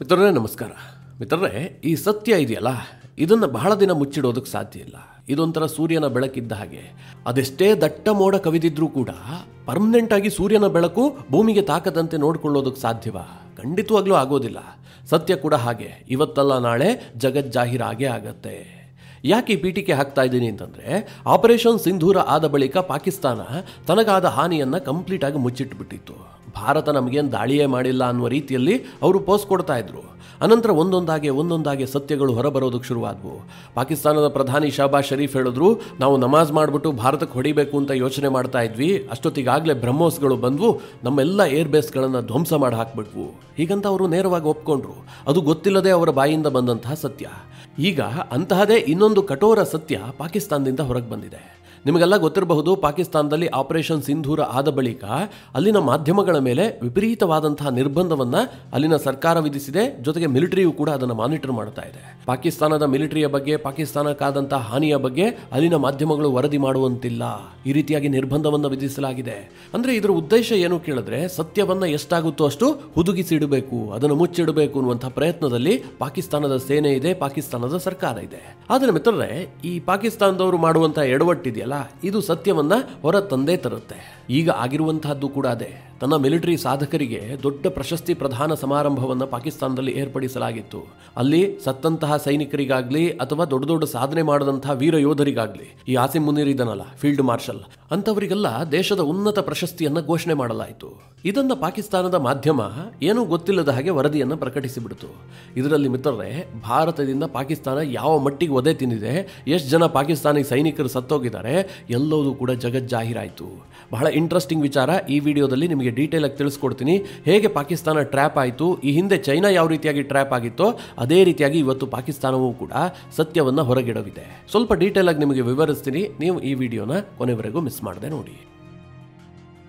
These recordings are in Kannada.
ಮಿತ್ರರೇ ನಮಸ್ಕಾರ. ಮಿತ್ರರೇ, ಈ ಸತ್ಯ ಇದೆಯಲ್ಲ, ಇದನ್ನು ಬಹಳ ದಿನ ಮುಚ್ಚಿಡೋದಕ್ಕೆ ಸಾಧ್ಯ ಇಲ್ಲ. ಇದೊಂಥರ ಸೂರ್ಯನ ಬೆಳಕಿದ್ದ ಹಾಗೆ. ಅದೆಷ್ಟೇ ದಟ್ಟ ಮೋಡ ಕವಿದಿದ್ರೂ ಕೂಡ ಪರ್ಮನೆಂಟ್ ಆಗಿ ಸೂರ್ಯನ ಬೆಳಕು ಭೂಮಿಗೆ ತಾಕದಂತೆ ನೋಡ್ಕೊಳ್ಳೋದಕ್ಕೆ ಸಾಧ್ಯವಾ? ಖಂಡಿತವಾಗ್ಲೂ ಆಗೋದಿಲ್ಲ. ಸತ್ಯ ಕೂಡ ಹಾಗೆ. ಇವತ್ತಲ್ಲ ನಾಳೆ ಜಗಜ್ಜಾಹೀರಾಗೇ ಆಗತ್ತೆ. ಯಾಕೆ ಈ ಪೀಠಿಕೆ ಹಾಕ್ತಾ ಇದ್ದೀನಿ ಅಂತಂದರೆ, ಆಪರೇಷನ್ ಸಿಂಧೂರ ಆದ ಬಳಿಕ ಪಾಕಿಸ್ತಾನ ತನಗಾದ ಹಾನಿಯನ್ನು ಕಂಪ್ಲೀಟಾಗಿ ಮುಚ್ಚಿಟ್ಬಿಟ್ಟಿತ್ತು. ಭಾರತ ನಮಗೇನು ದಾಳಿಯೇ ಮಾಡಿಲ್ಲ ಅನ್ನುವ ರೀತಿಯಲ್ಲಿ ಅವರು ಪೋಸ್ ಕೊಡ್ತಾ ಇದ್ರು. ಅನಂತರ ಒಂದೊಂದಾಗೆ ಸತ್ಯಗಳು ಹೊರಬರೋದಕ್ಕೆ ಶುರುವಾದವು. ಪಾಕಿಸ್ತಾನದ ಪ್ರಧಾನಿ ಶಹಬಾಜ್ ಶರೀಫ್ ಹೇಳಿದ್ರು, ನಾವು ನಮಾಜ್ ಮಾಡಿಬಿಟ್ಟು ಭಾರತಕ್ಕೆ ಹೊಡಿಬೇಕು ಅಂತ ಯೋಚನೆ ಮಾಡ್ತಾ ಇದ್ವಿ. ಅಷ್ಟೊತ್ತಿಗಾಗಲೇ ಬ್ರಹ್ಮೋಸ್ಗಳು ಬಂದವು, ನಮ್ಮೆಲ್ಲ ಏರ್ ಬೇಸ್ಗಳನ್ನು ಧ್ವಂಸ ಮಾಡಿ ಹಾಕ್ಬಿಟ್ವು. ಹೀಗಂತ ಅವರು ನೇರವಾಗಿ ಒಪ್ಕೊಂಡ್ರು. ಅದು ಗೊತ್ತಿಲ್ಲದೆ ಅವರ ಬಾಯಿಂದ ಬಂದಂತಹ ಸತ್ಯ. ಈಗ ಅಂತಹದೇ ಇನ್ನೊಂದು ಕಠೋರ ಸತ್ಯ ಪಾಕಿಸ್ತಾನದಿಂದ ಹೊರಗೆ ಬಂದಿದೆ. ನಿಮಗೆಲ್ಲ ಗೊತ್ತಿರಬಹುದು, ಪಾಕಿಸ್ತಾನದಲ್ಲಿ ಆಪರೇಷನ್ ಸಿಂಧೂರ ಆದ ಬಳಿಕ ಅಲ್ಲಿನ ಮಾಧ್ಯಮಗಳ ಮೇಲೆ ವಿಪರೀತವಾದಂತಹ ನಿರ್ಬಂಧವನ್ನು ಅಲ್ಲಿನ ಸರ್ಕಾರ ವಿಧಿಸಿದೆ. ಜೊತೆಗೆ ಮಿಲಿಟರಿಯು ಕೂಡ ಅದನ್ನು ಮಾನಿಟರ್ ಮಾಡ್ತಾ ಇದೆ. ಪಾಕಿಸ್ತಾನದ ಮಿಲಿಟರಿಯ ಬಗ್ಗೆ, ಪಾಕಿಸ್ತಾನಕ್ಕಾದಂತಹ ಹಾನಿಯ ಬಗ್ಗೆ ಅಲ್ಲಿನ ಮಾಧ್ಯಮಗಳು ವರದಿ ಮಾಡುವಂತಿಲ್ಲ. ಈ ರೀತಿಯಾಗಿ ನಿರ್ಬಂಧವನ್ನು ವಿಧಿಸಲಾಗಿದೆ. ಅಂದರೆ ಇದರ ಉದ್ದೇಶ ಏನು ಕೇಳಿದ್ರೆ, ಸತ್ಯವನ್ನು ಎಷ್ಟಾಗುತ್ತೋ ಅಷ್ಟು ಹುದುಗಿಸಿಡಬೇಕು, ಅದನ್ನು ಮುಚ್ಚಿಡಬೇಕು ಅನ್ನುವಂಥ ಪ್ರಯತ್ನದಲ್ಲಿ ಪಾಕಿಸ್ತಾನದ ಸೇನೆ ಇದೆ, ಪಾಕಿಸ್ತಾನದ ಸರ್ಕಾರ ಇದೆ. ಆದರೆ ಮಿತ್ರರೇ, ಈ ಪಾಕಿಸ್ತಾನದವರು ಮಾಡುವಂಥ ಎಡವಟ್ಟಿದೆಯಲ್ಲ, ಇದು ಸತ್ಯವನ್ನ ಹೊರ ತಂದೇ ತರುತ್ತೆ. ಈಗ ಆಗಿರುವಂತಹದ್ದು ಕೂಡ ಅದೇ. ತನ್ನ ಮಿಲಿಟರಿ ಸಾಧಕರಿಗೆ ದೊಡ್ಡ ಪ್ರಶಸ್ತಿ ಪ್ರದಾನ ಸಮಾರಂಭವನ್ನು ಪಾಕಿಸ್ತಾನದಲ್ಲಿ ಏರ್ಪಡಿಸಲಾಗಿತ್ತು. ಅಲ್ಲಿ ಸತ್ತಂತಹ ಸೈನಿಕರಿಗಾಗ್ಲಿ ಅಥವಾ ದೊಡ್ಡ ದೊಡ್ಡ ಸಾಧನೆ ಮಾಡಿದಂತಹ ವೀರ ಯೋಧರಿಗಾಗ್ಲಿ, ಈ ಆಸಿಮ್ ಮುನೀರ್ ಇದನ್ನಲ್ಲ, ಫೀಲ್ಡ್ ಮಾರ್ಷಲ್ ಅಂತವರಿಗೆಲ್ಲ ದೇಶದ ಉನ್ನತ ಪ್ರಶಸ್ತಿಯನ್ನು ಘೋಷಣೆ ಮಾಡಲಾಯಿತು. ಇದನ್ನ ಪಾಕಿಸ್ತಾನದ ಮಾಧ್ಯಮ ಏನೂ ಗೊತ್ತಿಲ್ಲದ ಹಾಗೆ ವರದಿಯನ್ನು ಪ್ರಕಟಿಸಿಬಿಡ್ತು. ಇದರಲ್ಲಿ ಮಿತ್ರರೇ, ಭಾರತದಿಂದ ಪಾಕಿಸ್ತಾನ ಯಾವ ಮಟ್ಟಿಗೆ ಒದೆ ತಿಂದಿದೆ, ಎಷ್ಟು ಜನ ಪಾಕಿಸ್ತಾನಿ ಸೈನಿಕರು ಸತ್ತೋಗಿದ್ದಾರೆ, ಎಲ್ಲವೂ ಕೂಡ ಜಗಜ್ಜಾಹೀರಾಯಿತು. ಬಹಳ ಇಂಟ್ರೆಸ್ಟಿಂಗ್ ವಿಚಾರ. ಈ ವಿಡಿಯೋದಲ್ಲಿ ನಿಮಗೆ ಡೀಟೇಲ್ ಆಗಿ ತಿಳಿಸ್ಕೊಡ್ತೀನಿ. ಹೇಗೆ ಪಾಕಿಸ್ತಾನ ಟ್ರ್ಯಾಪ್ ಆಯಿತು, ಈ ಹಿಂದೆ ಚೈನಾ ಯಾವ ರೀತಿಯಾಗಿ ಟ್ರ್ಯಾಪ್ ಆಗಿತ್ತೋ ಅದೇ ರೀತಿಯಾಗಿ ಇವತ್ತು ಪಾಕಿಸ್ತಾನವೂ ಕೂಡ ಸತ್ಯವನ್ನು ಹೊರಗಿಡವಿದೆ. ಸ್ವಲ್ಪ ಡೀಟೇಲ್ ಆಗಿ ನಿಮಗೆ ವಿವರಿಸ್ತೀನಿ. ನೀವು ಈ ವಿಡಿಯೋನ ಕೊನೆವರೆಗೂ ಮಿಸ್ ಮಾಡದೆ ನೋಡಿ.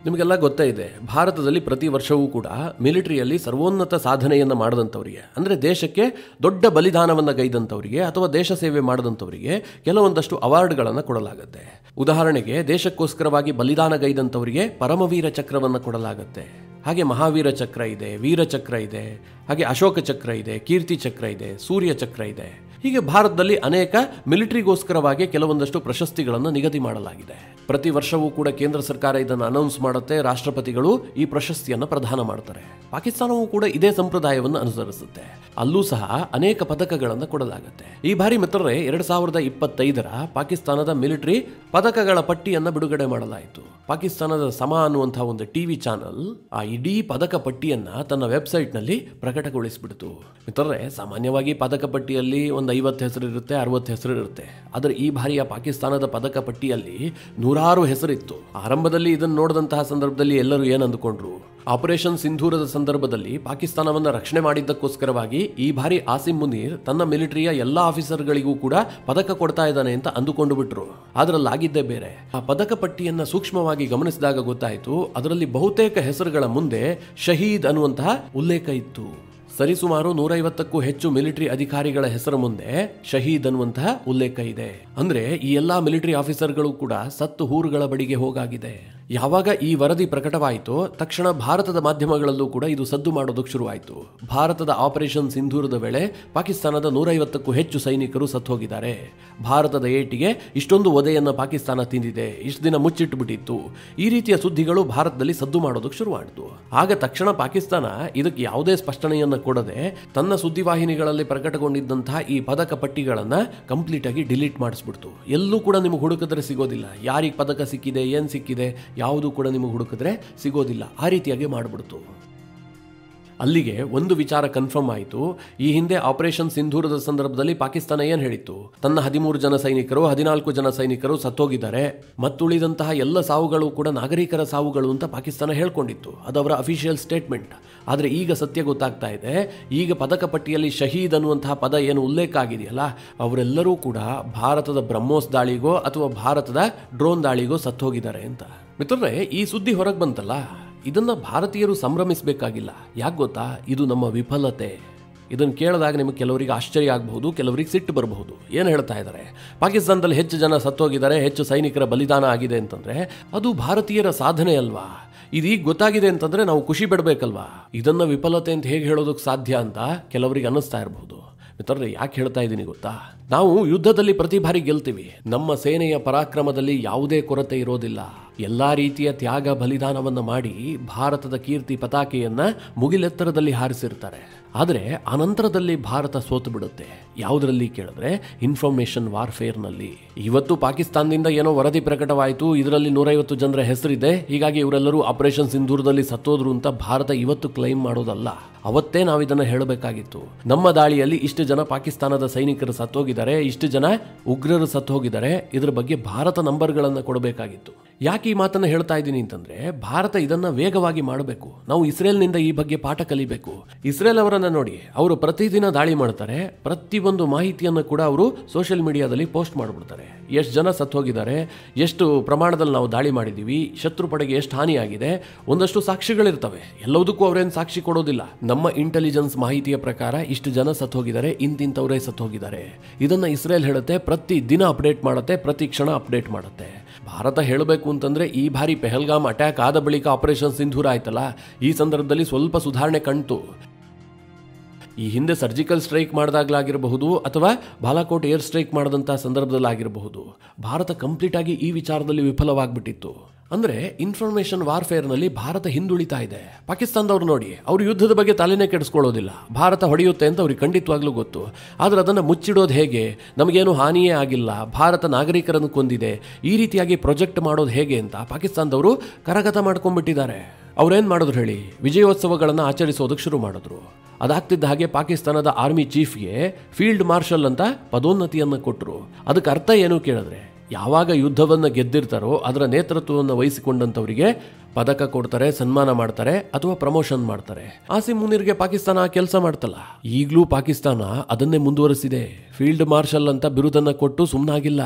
ನಿಮಗೆಲ್ಲ ಗೊತ್ತೇ ಇದೆ, ಭಾರತದಲ್ಲಿ ಪ್ರತಿ ವರ್ಷವೂ ಕೂಡ ಮಿಲಿಟರಿಯಲ್ಲಿ ಸರ್ವೋನ್ನತ ಸಾಧನೆಯನ್ನು ಮಾಡಿದಂಥವರಿಗೆ, ಅಂದರೆ ದೇಶಕ್ಕೆ ದೊಡ್ಡ ಬಲಿದಾನವನ್ನು ಗೈದಂಥವರಿಗೆ ಅಥವಾ ದೇಶ ಸೇವೆ ಮಾಡಿದಂಥವರಿಗೆ ಕೆಲವೊಂದಷ್ಟು ಅವಾರ್ಡ್ಗಳನ್ನು ಕೊಡಲಾಗುತ್ತೆ. ಉದಾಹರಣೆಗೆ, ದೇಶಕ್ಕೋಸ್ಕರವಾಗಿ ಬಲಿದಾನ ಗೈದಂಥವರಿಗೆ ಪರಮವೀರ ಚಕ್ರವನ್ನು ಕೊಡಲಾಗುತ್ತೆ. ಹಾಗೆ ಮಹಾವೀರ ಚಕ್ರ ಇದೆ, ವೀರ ಚಕ್ರ ಇದೆ, ಹಾಗೆ ಅಶೋಕ ಚಕ್ರ ಇದೆ, ಕೀರ್ತಿ ಚಕ್ರ ಇದೆ, ಸೂರ್ಯ ಚಕ್ರ ಇದೆ. ಹೀಗೆ ಭಾರತದಲ್ಲಿ ಅನೇಕ ಮಿಲಿಟರಿಗೋಸ್ಕರವಾಗಿ ಕೆಲವೊಂದಷ್ಟು ಪ್ರಶಸ್ತಿಗಳನ್ನು ನಿಗದಿ ಮಾಡಲಾಗಿದೆ. ಪ್ರತಿ ವರ್ಷವೂ ಕೂಡ ಕೇಂದ್ರ ಸರ್ಕಾರ ಇದನ್ನು ಅನೌನ್ಸ್ ಮಾಡುತ್ತೆ. ರಾಷ್ಟ್ರಪತಿಗಳು ಈ ಪ್ರಶಸ್ತಿಯನ್ನು ಪ್ರದಾನ ಮಾಡ್ತಾರೆ. ಪಾಕಿಸ್ತಾನವೂ ಕೂಡ ಇದೇ ಸಂಪ್ರದಾಯವನ್ನು ಅನುಸರಿಸುತ್ತೆ. ಅಲ್ಲೂ ಸಹ ಅನೇಕ ಪದಕಗಳನ್ನು ಕೊಡಲಾಗುತ್ತೆ. ಈ ಬಾರಿ ಮಿತ್ರರೇ, 2025ರ ಪಾಕಿಸ್ತಾನದ ಮಿಲಿಟರಿ ಪದಕಗಳ ಪಟ್ಟಿಯನ್ನು ಬಿಡುಗಡೆ ಮಾಡಲಾಯಿತು. ಪಾಕಿಸ್ತಾನದ ಸಮ ಅನ್ನುವಂತಹ ಒಂದು ಟಿವಿ ಚಾನಲ್ ಆ ಇಡೀ ಪದಕ ಪಟ್ಟಿಯನ್ನ ತನ್ನ ವೆಬ್ಸೈಟ್ನಲ್ಲಿ ಪ್ರಕಟಗೊಳಿಸಿಬಿಡ್ತು. ಮಿತ್ರರೇ, ಸಾಮಾನ್ಯವಾಗಿ ಪದಕ ಪಟ್ಟಿಯಲ್ಲಿ ಒಂದು 50 ಹೆಸರು ಇರುತ್ತೆ, 60 ಹೆಸರು ಇರುತ್ತೆ. ಆದರೆ ಈ ಬಾರಿಯ ಪಾಕಿಸ್ತಾನದ ಪದಕ ಪಟ್ಟಿಯಲ್ಲಿ 106 ಹೆಸರಿತ್ತು. ಆರಂಭದಲ್ಲಿ ಇದನ್ನು ನೋಡಿದಂತಹ ಸಂದರ್ಭದಲ್ಲಿ ಎಲ್ಲರೂ ಏನು ಅಂದುಕೊಂಡ್ರು, ಆಪರೇಷನ್ ಸಿಂಧೂರದ ಸಂದರ್ಭದಲ್ಲಿ ಪಾಕಿಸ್ತಾನವನ್ನು ರಕ್ಷಣೆ ಮಾಡಿದ್ದಕ್ಕೋಸ್ಕರವಾಗಿ ಈ ಬಾರಿ ಆಸಿಮ್ ಮುನೀರ್ ತನ್ನ ಮಿಲಿಟರಿಯ ಎಲ್ಲ ಆಫೀಸರ್ಗಳಿಗೂ ಕೂಡ ಪದಕ ಕೊಡ್ತಾ ಇದ್ದಾನೆ ಅಂತ ಅಂದುಕೊಂಡು ಬಿಟ್ರು. ಅದರಲ್ಲಾಗಿದ್ದೇ ಬೇರೆ. ಆ ಪದಕ ಪಟ್ಟಿಯನ್ನ ಸೂಕ್ಷ್ಮವಾಗಿ ಗಮನಿಸಿದಾಗ ಗೊತ್ತಾಯಿತು, ಅದರಲ್ಲಿ ಬಹುತೇಕ ಹೆಸರುಗಳ ಮುಂದೆ ಶಹೀದ್ ಅನ್ನುವಂತಹ ಉಲ್ಲೇಖ ಇತ್ತು. ಸರಿಸುಮಾರು 150ಕ್ಕೂ ಹೆಚ್ಚು ಮಿಲಿಟರಿ ಅಧಿಕಾರಿಗಳ ಹೆಸರು ಮುಂದೆ ಶಹೀದ್ ಅನ್ನುವಂತಹ ಉಲ್ಲೇಖ ಇದೆ. ಅಂದ್ರೆ ಈ ಎಲ್ಲಾ ಮಿಲಿಟರಿ ಆಫೀಸರ್ಗಳು ಕೂಡ ಸತ್ತು ಹೂರುಗಳ ಬಳಿಗೆ ಹೋಗಾಗಿದೆ. ಯಾವಾಗ ಈ ವರದಿ ಪ್ರಕಟವಾಯಿತು, ತಕ್ಷಣ ಭಾರತದ ಮಾಧ್ಯಮಗಳಲ್ಲೂ ಕೂಡ ಇದು ಸದ್ದು ಮಾಡೋದಕ್ಕೆ ಶುರುವಾಯಿತು. ಭಾರತದ ಆಪರೇಷನ್ ಸಿಂಧೂರದ ವೇಳೆ ಪಾಕಿಸ್ತಾನದ 150ಕ್ಕೂ ಹೆಚ್ಚು ಸೈನಿಕರು ಸತ್ತು ಹೋಗಿದ್ದಾರೆ. ಭಾರತದ ಏಟಿಗೆ ಇಷ್ಟೊಂದು ಒದೆಯನ್ನು ಪಾಕಿಸ್ತಾನ ತಿಂದಿದೆ, ಇಷ್ಟು ದಿನ ಮುಚ್ಚಿಟ್ಟುಬಿಟ್ಟಿತ್ತು. ಈ ರೀತಿಯ ಸುದ್ದಿಗಳು ಭಾರತದಲ್ಲಿ ಸದ್ದು ಮಾಡೋದಕ್ಕೆ ಶುರುವಾಯಿತು. ಆಗ ತಕ್ಷಣ ಪಾಕಿಸ್ತಾನ ಇದಕ್ಕೆ ಯಾವುದೇ ಸ್ಪಷ್ಟನೆಯನ್ನು ಕೊಡದೆ ತನ್ನ ಸುದ್ದಿವಾಹಿನಿಗಳಲ್ಲಿ ಪ್ರಕಟಗೊಂಡಿದ್ದಂತಹ ಈ ಪದಕ ಪಟ್ಟಿಗಳನ್ನು ಕಂಪ್ಲೀಟ್ ಆಗಿ ಡಿಲೀಟ್ ಮಾಡಿಸ್ಬಿಡ್ತು. ಎಲ್ಲೂ ಕೂಡ ನಿಮಗೆ ಹುಡುಕಿದ್ರೆ ಸಿಗೋದಿಲ್ಲ. ಯಾರಿಗೆ ಪದಕ ಸಿಕ್ಕಿದೆ, ಏನು ಸಿಕ್ಕಿದೆ, ಯಾವುದು ಕೂಡ ನಿಮಗೆ ಹುಡುಕಿದ್ರೆ ಸಿಗೋದಿಲ್ಲ. ಆ ರೀತಿಯಾಗಿ ಮಾಡಿಬಿಡ್ತು. ಅಲ್ಲಿಗೆ ಒಂದು ವಿಚಾರ ಕನ್ಫರ್ಮ್ ಆಯಿತು. ಈ ಹಿಂದೆ ಆಪರೇಷನ್ ಸಿಂಧೂರದ ಸಂದರ್ಭದಲ್ಲಿ ಪಾಕಿಸ್ತಾನ ಏನು ಹೇಳಿತ್ತು, ತನ್ನ 13 ಜನ ಸೈನಿಕರು, 14 ಜನ ಸೈನಿಕರು ಸತ್ತೋಗಿದ್ದಾರೆ, ಮತ್ತುಳಿದಂತಹ ಎಲ್ಲ ಸಾವುಗಳು ಕೂಡ ನಾಗರಿಕರ ಸಾವುಗಳು ಅಂತ ಪಾಕಿಸ್ತಾನ ಹೇಳ್ಕೊಂಡಿತ್ತು. ಅದು ಅವರ ಅಫಿಷಿಯಲ್ ಸ್ಟೇಟ್ಮೆಂಟ್. ಆದರೆ ಈಗ ಸತ್ಯ ಗೊತ್ತಾಗ್ತಾ ಇದೆ. ಈಗ ಪದಕ ಪಟ್ಟಿಯಲ್ಲಿ ಶಹೀದ್ ಅನ್ನುವಂತಹ ಪದ ಏನು ಉಲ್ಲೇಖ ಆಗಿದೆಯಲ್ಲ, ಅವರೆಲ್ಲರೂ ಕೂಡ ಭಾರತದ ಬ್ರಹ್ಮೋಸ್ ದಾಳಿಗೋ ಅಥವಾ ಭಾರತದ ಡ್ರೋನ್ ದಾಳಿಗೋ ಸತ್ತೋಗಿದ್ದಾರೆ ಅಂತ. ಮಿತ್ರರೇ, ಈ ಸುದ್ದಿ ಹೊರಗೆ ಬಂತಲ್ಲ, ಇದನ್ನ ಭಾರತೀಯರು ಸಂಭ್ರಮಿಸಬೇಕಾಗಿಲ್ಲ. ಯಾಕೆ ಗೊತ್ತಾ, ಇದು ನಮ್ಮ ವಿಫಲತೆ. ಇದನ್ನು ಕೇಳಿದಾಗ ನಿಮಗೆ ಕೆಲವರಿಗೆ ಆಶ್ಚರ್ಯ ಆಗಬಹುದು, ಕೆಲವರಿಗೆ ಸಿಟ್ಟು ಬರಬಹುದು. ಏನು ಹೇಳ್ತಾ ಇದ್ದಾರೆ, ಪಾಕಿಸ್ತಾನದಲ್ಲಿ ಹೆಚ್ಚು ಜನ ಸತ್ತೋಗಿದ್ದಾರೆ, ಹೆಚ್ಚು ಸೈನಿಕರ ಬಲಿದಾನ ಆಗಿದೆ ಅಂತಂದರೆ ಅದು ಭಾರತೀಯರ ಸಾಧನೆ ಅಲ್ವಾ? ಇದೀಗ ಗೊತ್ತಾಗಿದೆ ಅಂತಂದ್ರೆ ನಾವು ಖುಷಿ ಪಡಬೇಕಲ್ವಾ? ಇದನ್ನ ವಿಫಲತೆ ಅಂತ ಹೇಗೆ ಹೇಳೋದಕ್ಕೆ ಸಾಧ್ಯ ಅಂತ ಕೆಲವರಿಗೆ ಅನ್ನಿಸ್ತಾ ಇರಬಹುದು. ಮಿತ್ರರೇ, ಯಾಕೆ ಹೇಳ್ತಾ ಇದ್ದೀನಿ ಗೊತ್ತಾ? ನಾವು ಯುದ್ಧದಲ್ಲಿ ಪ್ರತಿ ಬಾರಿ ಗೆಲ್ತೀವಿ. ನಮ್ಮ ಸೇನೆಯ ಪರಾಕ್ರಮದಲ್ಲಿ ಯಾವುದೇ ಕೊರತೆ ಇರೋದಿಲ್ಲ. ಎಲ್ಲಾ ರೀತಿಯ ತ್ಯಾಗ ಬಲಿದಾನವನ್ನ ಮಾಡಿ ಭಾರತದ ಕೀರ್ತಿ ಪತಾಕೆಯನ್ನ ಮುಗಿಲೆತ್ತರದಲ್ಲಿ ಹಾರಿಸಿರ್ತಾರೆ. ಆದರೆ ಅನಂತರದಲ್ಲಿ ಭಾರತ ಸೋತು ಬಿಡುತ್ತೆ. ಯಾವುದರಲ್ಲಿ ಕೇಳಿದ್ರೆ ಇನ್ಫಾರ್ಮೇಶನ್ ವಾರ್ಫೇರ್ನಲ್ಲಿ. ಇವತ್ತು ಪಾಕಿಸ್ತಾನದಿಂದ ಏನೋ ವರದಿ ಪ್ರಕಟವಾಯಿತು, ಇದರಲ್ಲಿ 150 ಜನರ ಹೆಸರಿದೆ, ಹೀಗಾಗಿ ಇವರೆಲ್ಲರೂ ಆಪರೇಷನ್ ಸಿಂಧೂರದಲ್ಲಿ ಸತ್ತೋದ್ರು ಅಂತ ಭಾರತ ಇವತ್ತು ಕ್ಲೈಮ್ ಮಾಡೋದಲ್ಲ. ಅವತ್ತೇ ನಾವಿದನ್ನು ಹೇಳಬೇಕಾಗಿತ್ತು. ನಮ್ಮ ದಾಳಿಯಲ್ಲಿ ಇಷ್ಟು ಜನ ಪಾಕಿಸ್ತಾನದ ಸೈನಿಕರು ಸತ್ತೋಗಿದ್ದಾರೆ, ಇಷ್ಟು ಜನ ಉಗ್ರರು ಸತ್ತೋಗಿದ್ದಾರೆ, ಇದರ ಬಗ್ಗೆ ಭಾರತ ನಂಬರ್ಗಳನ್ನು ಕೊಡಬೇಕಾಗಿತ್ತು. ಯಾಕೆ ಈ ಮಾತನ್ನು ಹೇಳ್ತಾ ಇದ್ದೀನಿ ಅಂತಂದ್ರೆ, ಭಾರತ ಇದನ್ನ ವೇಗವಾಗಿ ಮಾಡಬೇಕು. ನಾವು ಇಸ್ರೇಲ್ನಿಂದ ಈ ಬಗ್ಗೆ ಪಾಠ ಕಲಿಬೇಕು. ಇಸ್ರೇಲ್ ಅವರನ್ನ ನೋಡಿ, ಅವರು ಪ್ರತಿದಿನ ದಾಳಿ ಮಾಡ್ತಾರೆ. ಪ್ರತಿಯೊಂದು ಮಾಹಿತಿಯನ್ನು ಕೂಡ ಅವರು ಸೋಷಿಯಲ್ ಮೀಡಿಯಾದಲ್ಲಿ ಪೋಸ್ಟ್ ಮಾಡಿಬಿಡ್ತಾರೆ. ಎಷ್ಟು ಜನ ಸತ್ತು ಹೋಗಿದ್ದಾರೆ, ಎಷ್ಟು ಪ್ರಮಾಣದಲ್ಲಿ ನಾವು ದಾಳಿ ಮಾಡಿದ್ದೀವಿ, ಶತ್ರು ಪಡೆಗೆ ಎಷ್ಟು ಹಾನಿಯಾಗಿದೆ, ಒಂದಷ್ಟು ಸಾಕ್ಷಿಗಳಿರ್ತವೆ. ಎಲ್ಲದಕ್ಕೂ ಅವರೇನು ಸಾಕ್ಷಿ ಕೊಡೋದಿಲ್ಲ. ನಮ್ಮ ಇಂಟೆಲಿಜೆನ್ಸ್ ಮಾಹಿತಿಯ ಪ್ರಕಾರ ಇಷ್ಟು ಜನ ಸತ್ತು ಹೋಗಿದ್ದಾರೆ, ಇಂತಿಂತವರೇ ಸತ್ತು ಹೋಗಿದ್ದಾರೆ. ಇದನ್ನ ಇಸ್ರೇಲ್ ಹೇಳುತ್ತೆ, ಪ್ರತಿ ದಿನ ಅಪ್ಡೇಟ್ ಮಾಡುತ್ತೆ, ಪ್ರತಿ ಕ್ಷಣ ಅಪ್ಡೇಟ್ ಮಾಡುತ್ತೆ. ಭಾರತ ಹೇಳಬೇಕು ಅಂತಂದ್ರೆ, ಈ ಬಾರಿ ಪೆಹಲ್ಗಾಮ್ ಅಟ್ಯಾಕ್ ಆದ ಬಳಿಕ ಆಪರೇಷನ್ ಸಿಂಧೂರ ಆಯ್ತಲ್ಲ, ಈ ಸಂದರ್ಭದಲ್ಲಿ ಸ್ವಲ್ಪ ಸುಧಾರಣೆ ಕಾಣ್ತು. ಈ ಹಿಂದೆ ಸರ್ಜಿಕಲ್ ಸ್ಟ್ರೈಕ್ ಮಾಡಿದಾಗಲಾಗಿರಬಹುದು ಅಥವಾ ಬಾಲಾಕೋಟ್ ಏರ್ ಸ್ಟ್ರೈಕ್ ಮಾಡಿದಂಥ ಸಂದರ್ಭದಲ್ಲಾಗಿರಬಹುದು, ಭಾರತ ಕಂಪ್ಲೀಟ್ ಆಗಿ ಈ ವಿಚಾರದಲ್ಲಿ ವಿಫಲವಾಗ್ಬಿಟ್ಟಿತ್ತು. ಅಂದ್ರೆ ಇನ್ಫಾರ್ಮೇಶನ್ ವಾರ್ಫೇರ್ನಲ್ಲಿ ಭಾರತ ಹಿಂದುಳಿತಾ ಇದೆ. ಪಾಕಿಸ್ತಾನದವ್ರು ನೋಡಿ, ಅವರು ಯುದ್ಧದ ಬಗ್ಗೆ ತಲೆನೇ ಕೆಡಿಸ್ಕೊಳ್ಳೋದಿಲ್ಲ. ಭಾರತ ಹೊಡೆಯುತ್ತೆ ಅಂತ ಅವ್ರಿಗೆ ಖಂಡಿತವಾಗ್ಲೂ ಗೊತ್ತು. ಆದ್ರೆ ಅದನ್ನು ಮುಚ್ಚಿಡೋದು ಹೇಗೆ, ನಮಗೇನು ಹಾನಿಯೇ ಆಗಿಲ್ಲ, ಭಾರತ ನಾಗರಿಕರನ್ನು ಕೊಂದಿದೆ, ಈ ರೀತಿಯಾಗಿ ಪ್ರೊಜೆಕ್ಟ್ ಮಾಡೋದು ಹೇಗೆ ಅಂತ ಪಾಕಿಸ್ತಾನದವರು ಕರಗತ ಮಾಡ್ಕೊಂಡ್ಬಿಟ್ಟಿದ್ದಾರೆ. ಅವ್ರೇನ್ ಮಾಡಿದ್ರು ಹೇಳಿ? ವಿಜಯೋತ್ಸವಗಳನ್ನು ಆಚರಿಸೋದಕ್ಕೆ ಶುರು ಮಾಡಿದ್ರು. ಅದಾಗ್ತಿದ್ದ ಹಾಗೆ ಪಾಕಿಸ್ತಾನದ ಆರ್ಮಿ ಚೀಫ್ಗೆ ಫೀಲ್ಡ್ ಮಾರ್ಷಲ್ ಅಂತ ಪದೋನ್ನತಿಯನ್ನು ಕೊಟ್ಟರು. ಅದಕ್ಕೆ ಅರ್ಥ ಏನು ಕೇಳಿದ್ರೆ, ಯಾವಾಗ ಯುದ್ಧವನ್ನು ಗೆದ್ದಿರ್ತಾರೋ ಅದರ ನೇತೃತ್ವವನ್ನು ವಹಿಸಿಕೊಂಡಂಥವರಿಗೆ ಪದಕ ಕೊಡ್ತಾರೆ, ಸನ್ಮಾನ ಮಾಡ್ತಾರೆ ಅಥವಾ ಪ್ರಮೋಷನ್ ಮಾಡ್ತಾರೆ. ಆಸಿಮ್ ಮುನೀರ್ಗೆ ಪಾಕಿಸ್ತಾನ ಕೆಲಸ ಮಾಡ್ತಲ್ಲ, ಈಗಲೂ ಪಾಕಿಸ್ತಾನ ಅದನ್ನೇ ಮುಂದುವರಿಸಿದೆ. ಫೀಲ್ಡ್ ಮಾರ್ಷಲ್ ಅಂತ ಬಿರುದನ್ನು ಕೊಟ್ಟು ಸುಮ್ಮನಾಗಿಲ್ಲ.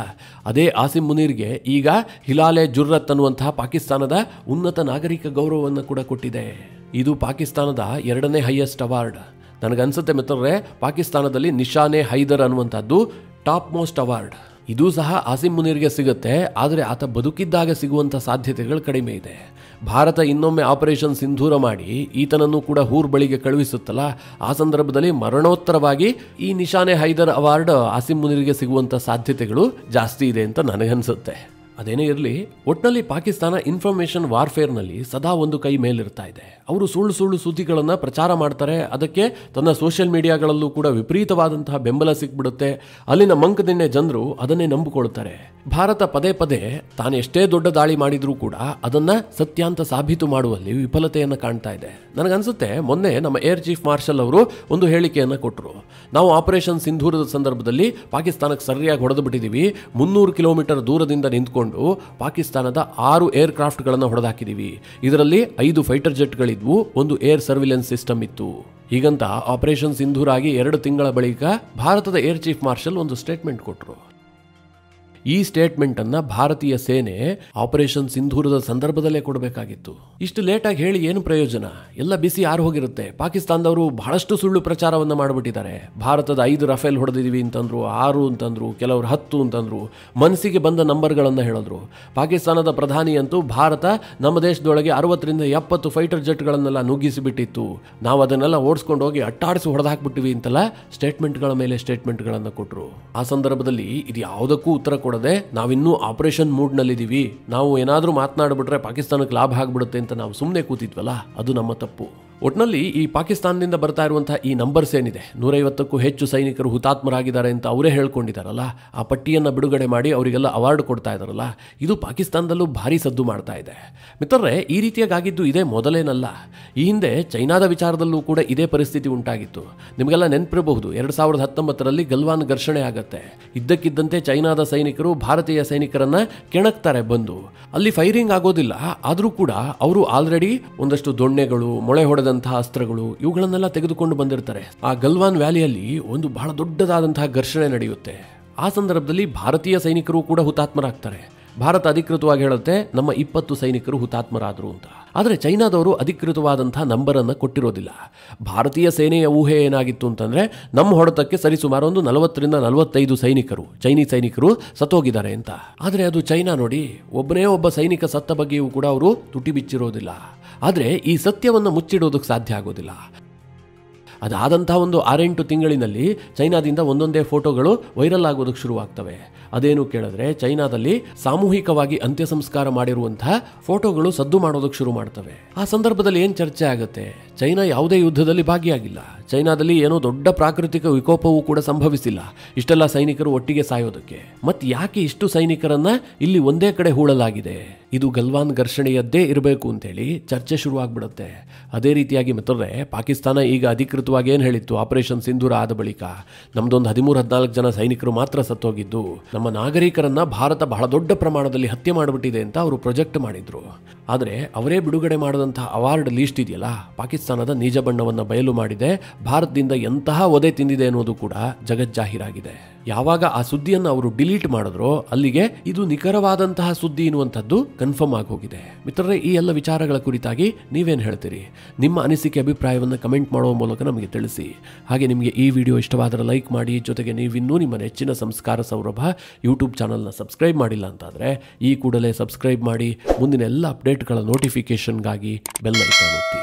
ಅದೇ ಆಸಿಮ್ ಮುನೀರ್ಗೆ ಈಗ ಹಿಲಾಲೆ ಜುರ್ರತ್ ಅನ್ನುವಂತಹ ಪಾಕಿಸ್ತಾನದ ಉನ್ನತ ನಾಗರಿಕ ಗೌರವವನ್ನು ಕೂಡ ಕೊಟ್ಟಿದೆ. ಇದು ಪಾಕಿಸ್ತಾನದ 2ನೇ ಹೈಯೆಸ್ಟ್ ಅವಾರ್ಡ್. ನನಗನ್ಸುತ್ತೆ ಮಿತ್ರರೇ, ಪಾಕಿಸ್ತಾನದಲ್ಲಿ ನಿಶಾನೆ ಹೈದರ್ ಅನ್ನುವಂಥದ್ದು ಟಾಪ್ ಮೋಸ್ಟ್ ಅವಾರ್ಡ್. ಇದು ಸಹ ಆಸಿಮ್ ಮುನೀರ್ಗೆ ಸಿಗುತ್ತೆ, ಆದರೆ ಆತ ಬದುಕಿದ್ದಾಗ ಸಿಗುವಂಥ ಸಾಧ್ಯತೆಗಳು ಕಡಿಮೆ ಇದೆ. ಭಾರತ ಇನ್ನೊಮ್ಮೆ ಆಪರೇಷನ್ ಸಿಂಧೂರ ಮಾಡಿ ಈತನನ್ನು ಕೂಡ ಹೂರ್ ಬಳಿಗೆ ಕಳುಹಿಸುತ್ತಲ್ಲ, ಆ ಸಂದರ್ಭದಲ್ಲಿ ಮರಣೋತ್ತರವಾಗಿ ಈ ನಿಶಾನೆ ಹೈದರ್ ಅವಾರ್ಡ್ ಆಸಿಮ್ ಮುನೀರ್ಗೆ ಸಿಗುವಂಥ ಸಾಧ್ಯತೆಗಳು ಜಾಸ್ತಿ ಇದೆ ಅಂತ ನನಗನ್ಸುತ್ತೆ. ಅದೇನೇ ಇರಲಿ, ಒಟ್ಟಿನಲ್ಲಿ ಪಾಕಿಸ್ತಾನ ಇನ್ಫಾರ್ಮೇಶನ್ ವಾರ್ಫೇರ್ನಲ್ಲಿ ಸದಾ ಒಂದು ಕೈ ಮೇಲಿರ್ತಾ ಇದೆ. ಅವರು ಸುಳ್ಳು ಸುಳ್ಳು ಸುದ್ದಿಗಳನ್ನು ಪ್ರಚಾರ ಮಾಡ್ತಾರೆ. ಅದಕ್ಕೆ ತನ್ನ ಸೋಷಿಯಲ್ ಮೀಡಿಯಾಗಳಲ್ಲೂ ಕೂಡ ವಿಪರೀತವಾದಂತಹ ಬೆಂಬಲ ಸಿಕ್ಬಿಡುತ್ತೆ. ಅಲ್ಲಿನ ಮಂಕದಿಣ್ಣೆ ಜನರು ಅದನ್ನೇ ನಂಬಿಕೊಳ್ತಾರೆ. ಭಾರತ ಪದೇ ಪದೇ ತಾನು ಎಷ್ಟೇ ದೊಡ್ಡ ದಾಳಿ ಮಾಡಿದ್ರೂ ಕೂಡ ಅದನ್ನ ಸತ್ಯ ಅಂತ ಸಾಬೀತು ಮಾಡುವಲ್ಲಿ ವಿಫಲತೆಯನ್ನು ಕಾಣ್ತಾ ಇದೆ. ನನಗನ್ಸುತ್ತೆ, ಮೊನ್ನೆ ನಮ್ಮ ಏರ್ ಚೀಫ್ ಮಾರ್ಷಲ್ ಅವರು ಒಂದು ಹೇಳಿಕೆಯನ್ನು ಕೊಟ್ಟರು. ನಾವು ಆಪರೇಷನ್ ಸಿಂಧೂರದ ಸಂದರ್ಭದಲ್ಲಿ ಪಾಕಿಸ್ತಾನಕ್ಕೆ ಸರಿಯಾಗಿ ಹೊಡೆದು ಬಿಟ್ಟಿದ್ದೀವಿ. 300 ಕಿಲೋಮೀಟರ್ ದೂರದಿಂದ ನಿಂತ್ಕೊಂಡು ಪಾಕಿಸ್ತಾನದ 6 ಏರ್ ಕ್ರಾಫ್ಟ್ಗಳನ್ನು ಹೊಡೆದಾಕಿದ್ದೀವಿ. ಇದರಲ್ಲಿ 5 ಫೈಟರ್ ಜೆಟ್ಗಳಿದ್ವು, ಒಂದು ಏರ್ ಸರ್ವಿಲೆನ್ಸ್ ಸಿಸ್ಟಮ್ ಇತ್ತು. ಹೀಗಂತ ಆಪರೇಷನ್ ಸಿಂಧೂರ್ ಆಗಿ 2 ತಿಂಗಳ ಬಳಿಕ ಭಾರತದ ಏರ್ ಚೀಫ್ ಮಾರ್ಷಲ್ ಒಂದು ಸ್ಟೇಟ್ಮೆಂಟ್ ಕೊಟ್ಟರು. ಈ ಸ್ಟೇಟ್ಮೆಂಟ್ ಅನ್ನ ಭಾರತೀಯ ಸೇನೆ ಆಪರೇಷನ್ ಸಿಂಧೂರದ ಸಂದರ್ಭದಲ್ಲೇ ಕೊಡಬೇಕಾಗಿತ್ತು. ಇಷ್ಟು ಲೇಟಾಗಿ ಹೇಳಿ ಏನು ಪ್ರಯೋಜನ? ಎಲ್ಲ ಬಿಸಿ ಆರು ಹೋಗಿರುತ್ತೆ. ಪಾಕಿಸ್ತಾನದವರು ಬಹಳಷ್ಟು ಸುಳ್ಳು ಪ್ರಚಾರವನ್ನು ಮಾಡಿಬಿಟ್ಟಿದ್ದಾರೆ. ಭಾರತದ 5 ರಫೇಲ್ ಹೊಡೆದಿದ್ದೀವಿ ಅಂತಂದ್ರು, 6 ಅಂತಂದ್ರು, ಕೆಲವರು 10 ಅಂತಂದ್ರು, ಮನಸ್ಸಿಗೆ ಬಂದ ನಂಬರ್ಗಳನ್ನು ಹೇಳಿದ್ರು. ಪಾಕಿಸ್ತಾನದ ಪ್ರಧಾನಿ ಅಂತೂ ಭಾರತ ನಮ್ಮ ದೇಶದೊಳಗೆ 60ರಿಂದ 70 ಫೈಟರ್ ಜೆಟ್ಗಳನ್ನೆಲ್ಲ ನುಗ್ಗಿಸಿಬಿಟ್ಟಿತ್ತು, ನಾವು ಅದನ್ನೆಲ್ಲ ಓಡಿಸ್ಕೊಂಡು ಹೋಗಿ ಅಟ್ಟಾಡಿಸಿ ಹೊಡೆದಾಕ್ಬಿಟ್ಟಿವಿ ಅಂತೆಲ್ಲ ಸ್ಟೇಟ್ಮೆಂಟ್ಗಳ ಮೇಲೆ ಸ್ಟೇಟ್ಮೆಂಟ್ಗಳನ್ನು ಕೊಟ್ಟರು. ಆ ಸಂದರ್ಭದಲ್ಲಿ ಇದು ಯಾವುದಕ್ಕೂ ಉತ್ತರ ಕೊಡದೆ ನಾವಿನ್ನೂ ಆಪರೇಷನ್ ಮೂಡ್ನಲ್ಲಿದ್ದೀವಿ, ನಾವು ಏನಾದರೂ ಮಾತನಾಡ್ಬಿಟ್ರೆ ಪಾಕಿಸ್ತಾನಕ್ಕೆ ಲಾಭ ಆಗ್ಬಿಡುತ್ತೆ ಅಂತ ನಾವು ಸುಮ್ಮನೆ ಕೂತಿದ್ವಲ್ಲ, ಅದು ನಮ್ಮ ತಪ್ಪು. ಒಟ್ನಲ್ಲಿ ಈ ಪಾಕಿಸ್ತಾನದಿಂದ ಬರ್ತಾ ಇರುವಂತಹ ಈ ನಂಬರ್ಸ್ ಏನಿದೆ, 150ಕ್ಕೂ ಹೆಚ್ಚು ಸೈನಿಕರು ಹುತಾತ್ಮರಾಗಿದ್ದಾರೆ ಅಂತ ಅವರೇ ಹೇಳ್ಕೊಂಡಿದ್ದಾರಲ್ಲ, ಆ ಪಟ್ಟಿಯನ್ನು ಬಿಡುಗಡೆ ಮಾಡಿ ಅವರಿಗೆಲ್ಲ ಅವಾರ್ಡ್ ಕೊಡ್ತಾ ಇದ್ದಾರಲ್ಲ, ಇದು ಪಾಕಿಸ್ತಾನದಲ್ಲೂ ಭಾರಿ ಸದ್ದು ಮಾಡ್ತಾ ಇದೆ. ಮಿತ್ರರೇ, ಈ ರೀತಿಯಾಗಿದ್ದು ಇದೇ ಮೊದಲೇನಲ್ಲ. ಈ ಹಿಂದೆ ಚೈನಾದ ವಿಚಾರದಲ್ಲೂ ಕೂಡ ಇದೇ ಪರಿಸ್ಥಿತಿ ಉಂಟಾಗಿತ್ತು. ನಿಮಗೆಲ್ಲ ನೆನಪಿರಬಹುದು, 2019ರಲ್ಲಿ ಗಲ್ವಾನ್ ಘರ್ಷಣೆ ಆಗತ್ತೆ. ಇದ್ದಕ್ಕಿದ್ದಂತೆ ಚೈನಾದ ಸೈನಿಕರು ಭಾರತೀಯ ಸೈನಿಕರನ್ನ ಕೆಣಕ್ತಾರೆ ಬಂದು. ಅಲ್ಲಿ ಫೈರಿಂಗ್ ಆಗೋದಿಲ್ಲ, ಆದರೂ ಕೂಡ ಅವರು ಆಲ್ರೆಡಿ ಒಂದಷ್ಟು ದೊಣ್ಣೆಗಳು, ಮೊಳೆ ಹೊಡೆದಂತಹ ಅಸ್ತ್ರಗಳು ಇವುಗಳನ್ನೆಲ್ಲ ತೆಗೆದುಕೊಂಡು ಬಂದಿರ್ತಾರೆ. ಆ ಗಲ್ವಾನ್ ವ್ಯಾಲಿಯಲ್ಲಿ ಒಂದು ಬಹಳ ದೊಡ್ಡದಾದಂತಹ ಘರ್ಷಣೆ ನಡೆಯುತ್ತೆ. ಆ ಸಂದರ್ಭದಲ್ಲಿ ಭಾರತೀಯ ಸೈನಿಕರು ಕೂಡ ಹುತಾತ್ಮರಾಗ್ತಾರೆ. ಭಾರತ ಅಧಿಕೃತವಾಗಿ ಹೇಳುತ್ತೆ ನಮ್ಮ 20 ಸೈನಿಕರು ಹುತಾತ್ಮರಾದರು ಅಂತ. ಆದರೆ ಚೈನಾದವರು ಅಧಿಕೃತವಾದಂತಹ ನಂಬರನ್ನು ಕೊಟ್ಟಿರೋದಿಲ್ಲ. ಭಾರತೀಯ ಸೇನೆಯ ಊಹೆ ಏನಾಗಿತ್ತು ಅಂತಂದರೆ ನಮ್ಮ ಹೊಡೆತಕ್ಕೆ ಸರಿಸುಮಾರು ಒಂದು 40-45 ಸೈನಿಕರು ಚೈನೀಸ್ ಸೈನಿಕರು ಸತ್ತೋಗಿದ್ದಾರೆ ಅಂತ. ಆದರೆ ಅದು ಚೈನಾ ನೋಡಿ, ಒಬ್ಬನೇ ಒಬ್ಬ ಸೈನಿಕ ಸತ್ತ ಬಗ್ಗೆಯೂ ಕೂಡ ಅವರು ತುಟಿ ಬಿಚ್ಚಿರೋದಿಲ್ಲ. ಆದರೆ ಈ ಸತ್ಯವನ್ನು ಮುಚ್ಚಿಡೋದಕ್ಕೆ ಸಾಧ್ಯ ಆಗೋದಿಲ್ಲ. ಅದಾದಂಥ ಒಂದು 6-8 ತಿಂಗಳಿನಲ್ಲಿ ಚೈನಾದಿಂದ ಒಂದೊಂದೇ ಫೋಟೋಗಳು ವೈರಲ್ ಆಗೋದಕ್ಕೆ ಶುರುವಾಗ್ತವೆ. ಅದೇನು ಕೇಳಿದ್ರೆ ಚೈನಾದಲ್ಲಿ ಸಾಮೂಹಿಕವಾಗಿ ಅಂತ್ಯ ಸಂಸ್ಕಾರ ಮಾಡಿರುವಂತಹ ಫೋಟೋಗಳು ಸದ್ದು ಮಾಡೋದಕ್ಕೆ ಶುರು ಮಾಡ್ತವೆ. ಆ ಸಂದರ್ಭದಲ್ಲಿ ಏನು ಚರ್ಚೆ ಆಗುತ್ತೆ? ಚೈನಾ ಯಾವುದೇ ಯುದ್ಧದಲ್ಲಿ ಭಾಗಿಯಾಗಿಲ್ಲ. ಚೈನಾದಲ್ಲಿ ಏನೋ ದೊಡ್ಡ ಪ್ರಾಕೃತಿಕ ವಿಕೋಪವೂ ಕೂಡ ಸಂಭವಿಸಿಲ್ಲ ಇಷ್ಟೆಲ್ಲ ಸೈನಿಕರು ಒಟ್ಟಿಗೆ ಸಾಯೋದಕ್ಕೆ. ಮತ್ತೆ ಯಾಕೆ ಇಷ್ಟು ಸೈನಿಕರನ್ನ ಇಲ್ಲಿ ಒಂದೇ ಕಡೆ ಹೂಳಲಾಗಿದೆ? ಇದು ಗಲ್ವಾನ್ ಘರ್ಷಣೆಯದ್ದೇ ಇರಬೇಕು ಅಂತೇಳಿ ಚರ್ಚೆ ಶುರುವಾಗ್ಬಿಡುತ್ತೆ. ಅದೇ ರೀತಿಯಾಗಿ ಮಿತ್ರರೇ, ಪಾಕಿಸ್ತಾನ ಈಗ ಅಧಿಕೃತವಾಗಿ ಏನು ಹೇಳಿತ್ತು, ಆಪರೇಷನ್ ಸಿಂಧೂರ ಆದ ಬಳಿಕ ನಮ್ದೊಂದು 13-14 ಜನ ಸೈನಿಕರು ಮಾತ್ರ ಸತ್ತೋಗಿದ್ದು, ನಮ್ಮ ನಾಗರಿಕರನ್ನ ಭಾರತ ಬಹಳ ದೊಡ್ಡ ಪ್ರಮಾಣದಲ್ಲಿ ಹತ್ಯೆ ಮಾಡಿಬಿಟ್ಟಿದೆ ಅಂತ ಅವರು ಪ್ರೊಜೆಕ್ಟ್ ಮಾಡಿದ್ರು. ಆದರೆ ಅವರೇ ಬಿಡುಗಡೆ ಮಾಡಿದಂತಹ ಅವಾರ್ಡ್ ಲೀಸ್ಟ್ ಇದೆಯಲ್ಲ, ಪಾಕಿಸ್ತಾನದ ನಿಜ ಬಣ್ಣವನ್ನು ಬಯಲು ಮಾಡಿದೆ. ಭಾರತದಿಂದ ಎಂತಹ ಒದೆ ತಿಂದಿದೆ ಅನ್ನೋದು ಕೂಡ ಜಗಜ್ಜಾಹೀರಾಗಿದೆ. ಯಾವಾಗ ಆ ಸುದ್ದಿಯನ್ನು ಅವರು ಡಿಲೀಟ್ ಮಾಡಿದ್ರೋ ಅಲ್ಲಿಗೆ ಇದು ನಿಖರವಾದಂತಹ ಸುದ್ದಿ ಎನ್ನುವಂಥದ್ದು ಕನ್ಫರ್ಮ್ ಆಗಿ ಹೋಗಿದೆ. ಮಿತ್ರರೇ, ಈ ಎಲ್ಲ ವಿಚಾರಗಳ ಕುರಿತಾಗಿ ನೀವೇನು ಹೇಳ್ತೀರಿ? ನಿಮ್ಮ ಅನಿಸಿಕೆ ಅಭಿಪ್ರಾಯವನ್ನು ಕಮೆಂಟ್ ಮಾಡುವ ಮೂಲಕ ನಮಗೆ ತಿಳಿಸಿ. ಹಾಗೆ ನಿಮಗೆ ಈ ವಿಡಿಯೋ ಇಷ್ಟವಾದರೆ ಲೈಕ್ ಮಾಡಿ. ಜೊತೆಗೆ ನೀವಿನ್ನೂ ನಿಮ್ಮ ನೆಚ್ಚಿನ ಸಂಸ್ಕಾರ ಸೌರಭ ಯೂಟ್ಯೂಬ್ ಚಾನಲ್ನ ಸಬ್ಸ್ಕ್ರೈಬ್ ಮಾಡಿಲ್ಲ ಅಂತಾದರೆ ಈ ಕೂಡಲೇ ಸಬ್ಸ್ಕ್ರೈಬ್ ಮಾಡಿ. ಮುಂದಿನ ಎಲ್ಲ ಅಪ್ಡೇಟ್ಗಳ ನೋಟಿಫಿಕೇಷನ್ಗಾಗಿ ಬೆಲ್ ಐಕಾನ್ ಒತ್ತಿ.